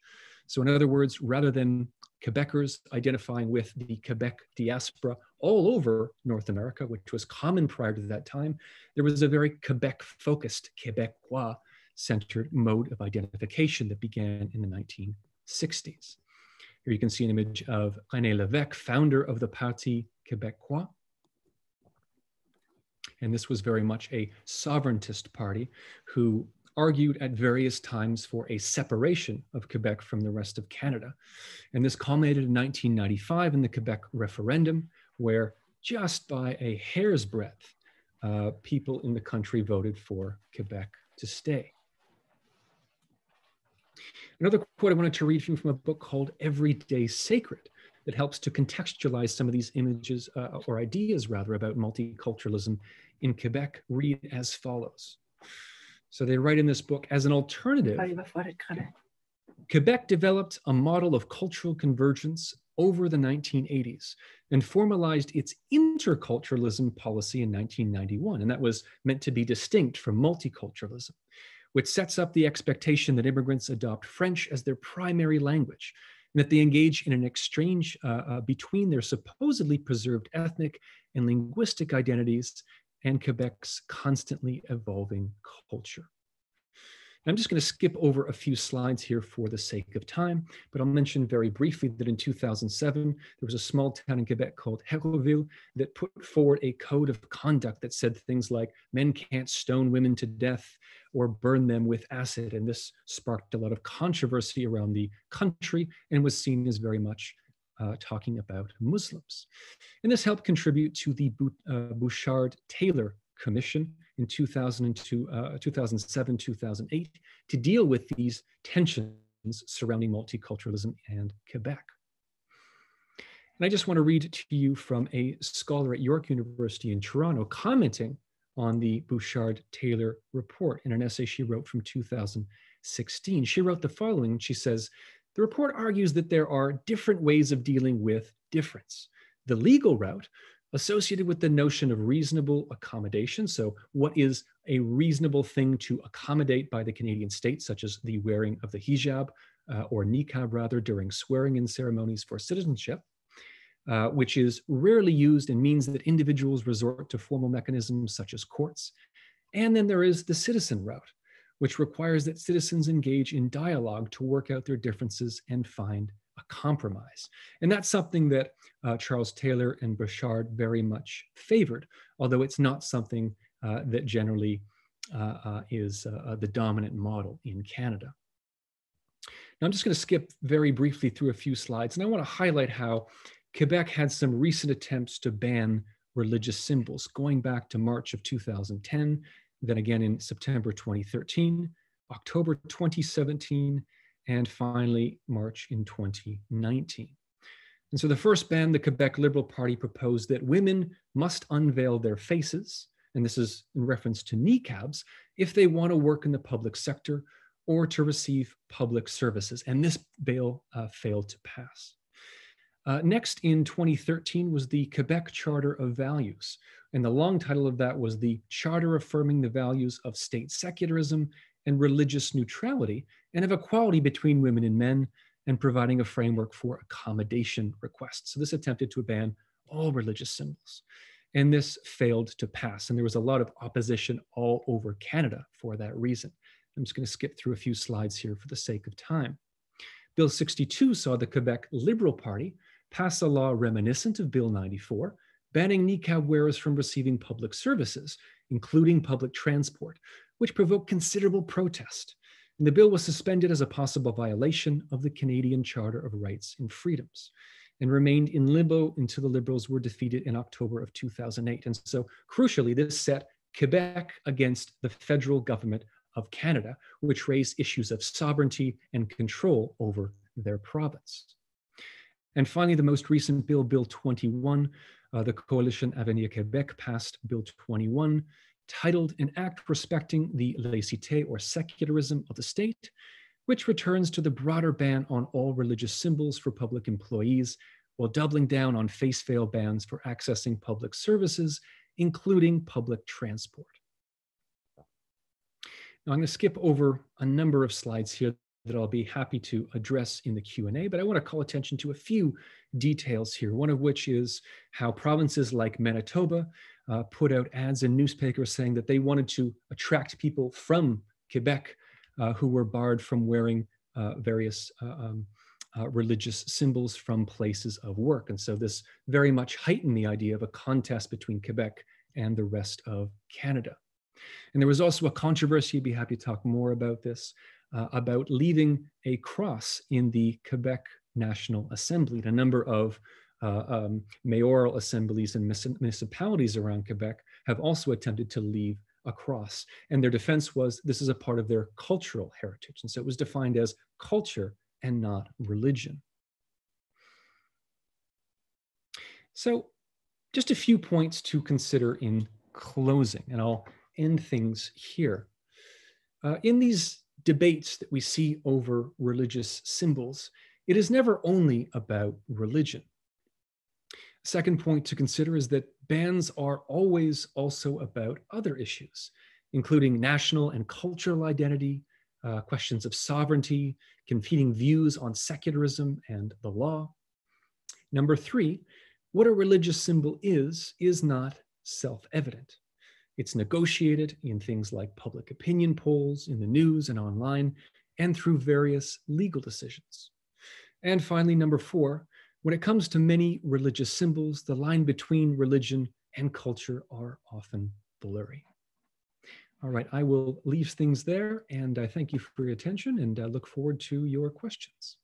So in other words, rather than Quebecers identifying with the Quebec diaspora all over North America, which was common prior to that time, there was a very Quebec-focused, Quebecois-centered mode of identification that began in the 1960s. Here you can see an image of René Lévesque, founder of the Parti Québécois. And this was very much a sovereigntist party who argued at various times for a separation of Quebec from the rest of Canada. And this culminated in 1995 in the Quebec referendum, where just by a hair's breadth, people in the country voted for Quebec to stay. Another quote I wanted to read from a book called Everyday Sacred that helps to contextualize some of these images or ideas rather about multiculturalism in Quebec read as follows. So they write in this book, as an alternative, Quebec developed a model of cultural convergence over the 1980s and formalized its interculturalism policy in 1991. And that was meant to be distinct from multiculturalism, which sets up the expectation that immigrants adopt French as their primary language and that they engage in an exchange between their supposedly preserved ethnic and linguistic identities and Quebec's constantly evolving culture. I'm just going to skip over a few slides here for the sake of time, but I'll mention very briefly that in 2007, there was a small town in Quebec called Hérouville that put forward a code of conduct that said things like men can't stone women to death or burn them with acid. And this sparked a lot of controversy around the country and was seen as very much talking about Muslims. And this helped contribute to the Bouchard-Taylor Commission in 2007, 2008 to deal with these tensions surrounding multiculturalism and Quebec. And I just want to read to you from a scholar at York University in Toronto commenting on the Bouchard-Taylor report in an essay she wrote from 2016. She wrote the following. She says, the report argues that there are different ways of dealing with difference. The legal route associated with the notion of reasonable accommodation. So what is a reasonable thing to accommodate by the Canadian state, such as the wearing of the hijab or niqab rather during swearing-in ceremonies for citizenship. which is rarely used and means that individuals resort to formal mechanisms such as courts. And then there is the citizen route, which requires that citizens engage in dialogue to work out their differences and find a compromise. And that's something that Charles Taylor and Bouchard very much favored, although it's not something that generally is the dominant model in Canada. Now I'm just going to skip very briefly through a few slides, and I want to highlight how Quebec had some recent attempts to ban religious symbols, going back to March of 2010, then again in September 2013, October 2017, and finally March in 2019. And so the first ban, the Quebec Liberal Party proposed that women must unveil their faces, and this is in reference to NIQABs, if they want to work in the public sector or to receive public services. And this bill failed to pass. Next in 2013 was the Quebec Charter of Values. And the long title of that was the Charter Affirming the Values of State Secularism and Religious Neutrality and of Equality between Women and Men, and providing a framework for accommodation requests. So this attempted to ban all religious symbols. And this failed to pass. And there was a lot of opposition all over Canada for that reason. I'm just going to skip through a few slides here for the sake of time. Bill 62 saw the Quebec Liberal Party pass a law reminiscent of Bill 94, banning niqab wearers from receiving public services, including public transport, which provoked considerable protest. And the bill was suspended as a possible violation of the Canadian Charter of Rights and Freedoms, and remained in limbo until the Liberals were defeated in October of 2008. And so, crucially, this set Quebec against the federal government of Canada, which raised issues of sovereignty and control over their province. And finally, the most recent bill, Bill 21, the Coalition Avenir Québec passed Bill 21, titled An Act Respecting the Laïcité or Secularism of the State, which returns to the broader ban on all religious symbols for public employees, while doubling down on face-veil bans for accessing public services, including public transport. Now I'm going to skip over a number of slides here that I'll be happy to address in the Q&A, but I want to call attention to a few details here, one of which is how provinces like Manitoba put out ads in newspapers saying that they wanted to attract people from Quebec who were barred from wearing various religious symbols from places of work. And so this very much heightened the idea of a contest between Quebec and the rest of Canada. And there was also a controversy, I'd be happy to talk more about this, about leaving a cross in the Quebec National Assembly. A number of mayoral assemblies and municipalities around Quebec have also attempted to leave a cross. And their defense was this is a part of their cultural heritage. And so it was defined as culture and not religion. So just a few points to consider in closing, and I'll end things here. In these debates that we see over religious symbols, it is never only about religion. Second point to consider is that bans are always also about other issues, including national and cultural identity, questions of sovereignty, competing views on secularism and the law. Number three, what a religious symbol is not self-evident. It's negotiated in things like public opinion polls, in the news and online, and through various legal decisions. And finally, number four, when it comes to many religious symbols, the line between religion and culture are often blurry. All right, I will leave things there, and I thank you for your attention, and I look forward to your questions.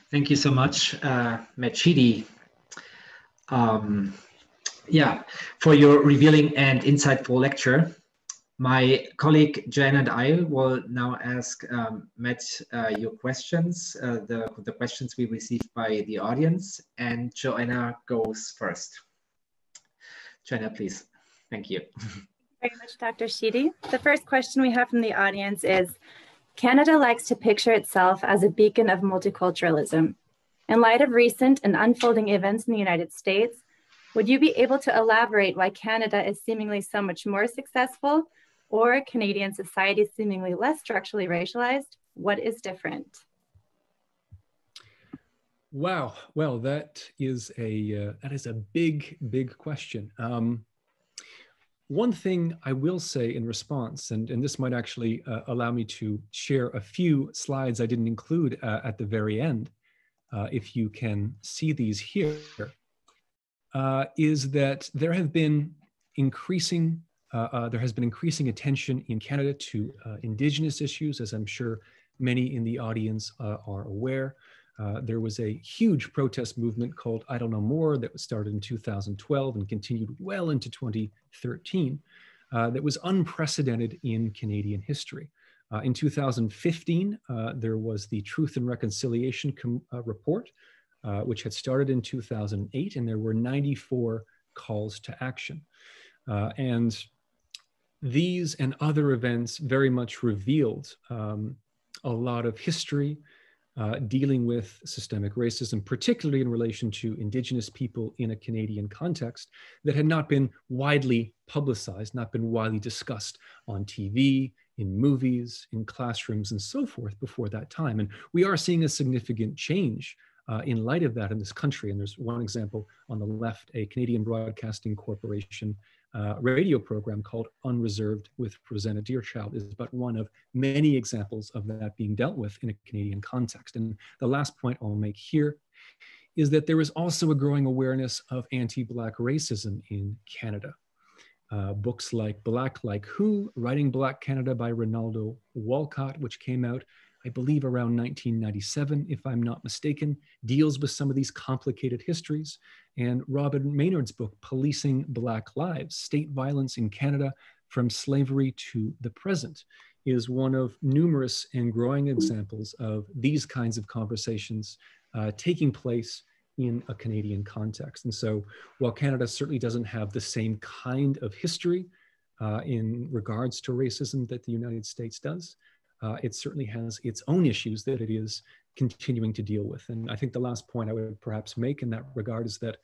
Thank you so much, Matt Sheedy, for your revealing and insightful lecture. My colleague Jen and I will now ask Matt your questions, the questions we received by the audience, and Joanna goes first. Joanna, please. Thank you. Very much, Dr. Sheedy. The first question we have from the audience is, Canada likes to picture itself as a beacon of multiculturalism. In light of recent and unfolding events in the United States, would you be able to elaborate why Canada is seemingly so much more successful or Canadian society seemingly less structurally racialized? What is different? Wow. Well, that is a big question. One thing I will say in response, and this might actually allow me to share a few slides I didn't include at the very end, if you can see these here, is that there has been increasing attention in Canada to Indigenous issues, as I'm sure many in the audience are aware. There was a huge protest movement called I Don't Know More that was started in 2012 and continued well into 2013 that was unprecedented in Canadian history. In 2015, there was the Truth and Reconciliation report, which had started in 2008, and there were 94 calls to action. And these and other events very much revealed a lot of history dealing with systemic racism, particularly in relation to Indigenous people in a Canadian context, that had not been widely publicized, not been widely discussed on TV, in movies, in classrooms, and so forth before that time. And we are seeing a significant change in light of that in this country. And there's one example on the left, a Canadian Broadcasting Corporation radio program called Unreserved with Rosanna Deerchild is but one of many examples of that being dealt with in a Canadian context. And the last point I'll make here is that there is also a growing awareness of anti-Black racism in Canada. Books like Black Like Who, Writing Black Canada by Ronaldo Walcott, which came out, I believe, around 1997, if I'm not mistaken, deals with some of these complicated histories. And Robin Maynard's book, Policing Black Lives, State Violence in Canada from Slavery to the Present, is one of numerous and growing examples of these kinds of conversations taking place in a Canadian context. And so while Canada certainly doesn't have the same kind of history in regards to racism that the United States does, it certainly has its own issues that it is continuing to deal with. And I think the last point I would perhaps make in that regard is that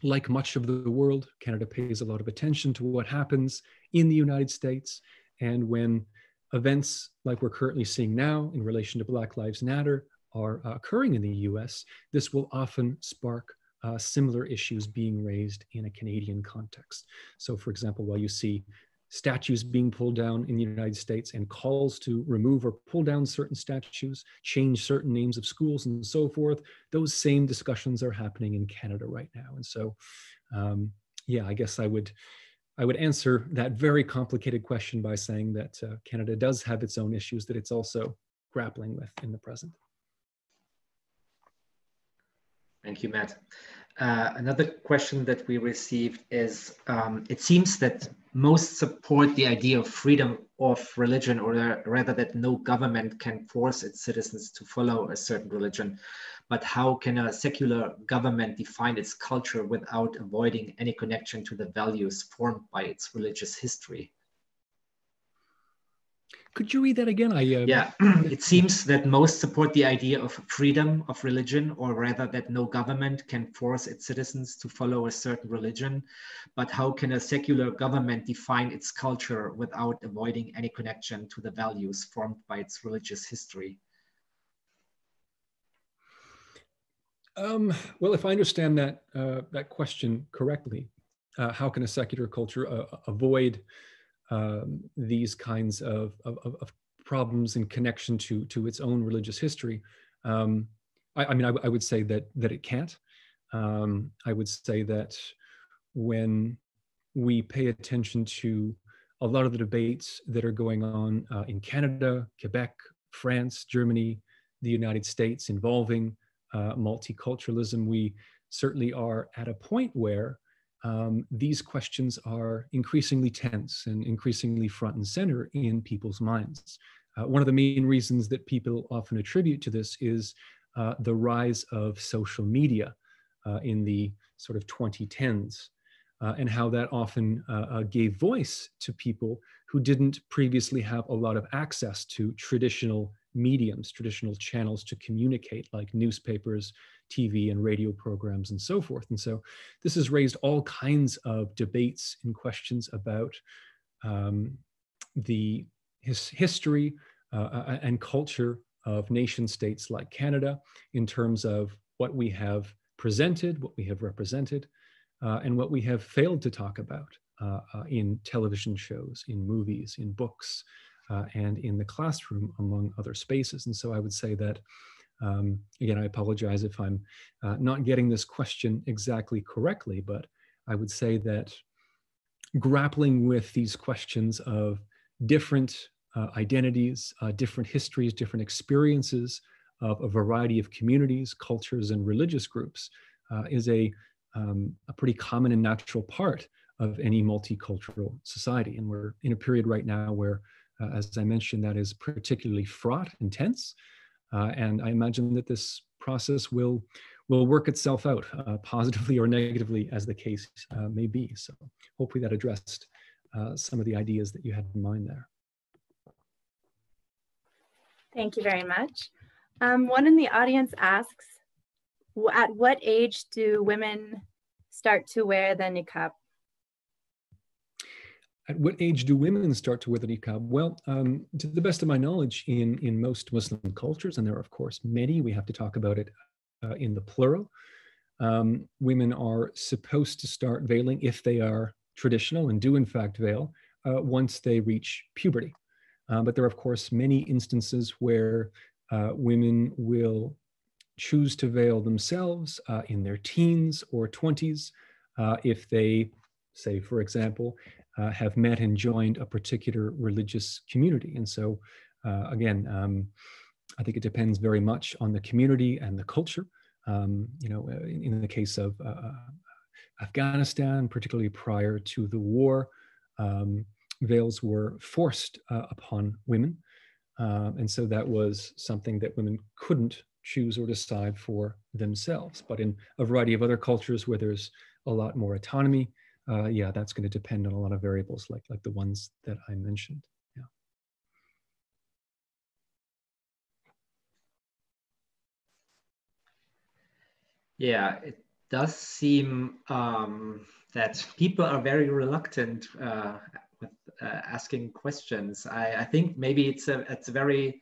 like much of the world, Canada pays a lot of attention to what happens in the United States. And when events like we're currently seeing now in relation to Black Lives Matter are occurring in the US, this will often spark similar issues being raised in a Canadian context. So for example, while you see statues being pulled down in the United States and calls to remove or pull down certain statues, change certain names of schools and so forth, those same discussions are happening in Canada right now. And so, yeah, I guess I would answer that very complicated question by saying that Canada does have its own issues that it's also grappling with in the present. Thank you, Matt. Another question that we received is, it seems that most support the idea of freedom of religion, or rather that no government can force its citizens to follow a certain religion. But how can a secular government define its culture without avoiding any connection to the values formed by its religious history? Could you read that again? Yeah, it seems that most support the idea of freedom of religion, or rather that no government can force its citizens to follow a certain religion. But how can a secular government define its culture without avoiding any connection to the values formed by its religious history? Well, if I understand that question correctly, how can a secular culture avoid these kinds of problems in connection to its own religious history? I mean, I would say that it can't. I would say that when we pay attention to a lot of the debates that are going on in Canada, Quebec, France, Germany, the United States involving multiculturalism, we certainly are at a point where these questions are increasingly tense and increasingly front and center in people's minds. One of the main reasons that people often attribute to this is the rise of social media in the sort of 2010s, and how that often gave voice to people who didn't previously have a lot of access to traditional mediums, traditional channels to communicate, like newspapers, TV and radio programs and so forth. And so this has raised all kinds of debates and questions about the history and culture of nation states like Canada in terms of what we have presented, what we have represented, and what we have failed to talk about in television shows, in movies, in books, and in the classroom, among other spaces. And so I would say that, again, I apologize if I'm not getting this question exactly correctly, but I would say that grappling with these questions of different identities, different histories, different experiences of a variety of communities, cultures, and religious groups is a pretty common and natural part of any multicultural society. And we're in a period right now where, as I mentioned, that is particularly fraught and tense. And I imagine that this process will work itself out positively or negatively as the case may be. So hopefully that addressed some of the ideas that you had in mind there. Thank you very much. One in the audience asks, at what age do women start to wear the niqab? At what age do women start to wear the niqab? Well, to the best of my knowledge, in most Muslim cultures, and there are of course many, we have to talk about it in the plural, women are supposed to start veiling if they are traditional and do in fact veil once they reach puberty. But there are of course many instances where women will choose to veil themselves in their teens or 20s if they, say for example, have met and joined a particular religious community. And so again, I think it depends very much on the community and the culture. You know, in the case of Afghanistan, particularly prior to the war, veils were forced upon women. And so that was something that women couldn't choose or decide for themselves. But in a variety of other cultures where there's a lot more autonomy, yeah, that's going to depend on a lot of variables like the ones that I mentioned. Yeah. Yeah, it does seem that people are very reluctant with asking questions. I think maybe it's a very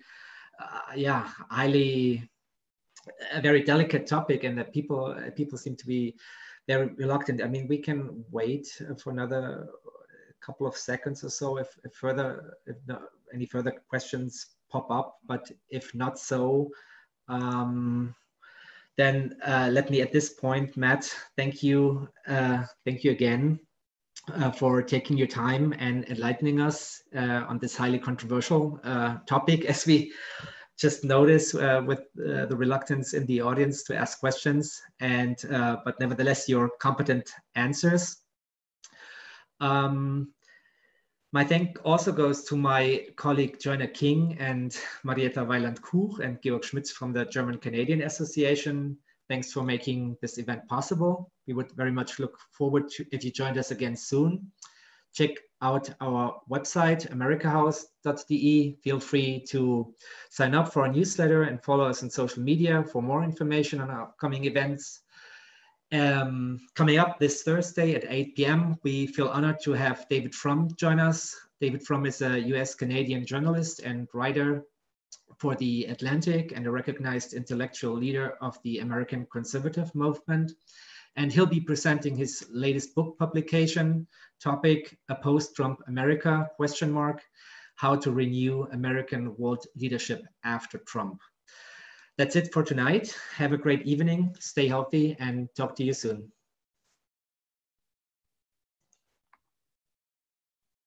yeah, a very delicate topic, and that people seem to be very reluctant. I mean, we can wait for another couple of seconds or so if any further questions pop up, but if not so, then let me at this point, Matt, thank you again for taking your time and enlightening us on this highly controversial topic, as we just noticed with the reluctance in the audience to ask questions, and but nevertheless your competent answers. My thank also goes to my colleague Joanna King and Marietta Weiland-Kuch and Georg Schmitz from the German-Canadian Association. Thanks for making this event possible. We would very much look forward to if you joined us again soon. Check out our website, amerikahaus.de. Feel free to sign up for our newsletter and follow us on social media for more information on our upcoming events. Coming up this Thursday at 8 p.m., we feel honored to have David Frum join us. David Frum is a US-Canadian journalist and writer for The Atlantic and a recognized intellectual leader of the American conservative movement. And he'll be presenting his latest book publication, topic, A Post-Trump America, ? How to Renew American World Leadership After Trump. That's it for tonight. Have a great evening, stay healthy, and talk to you soon.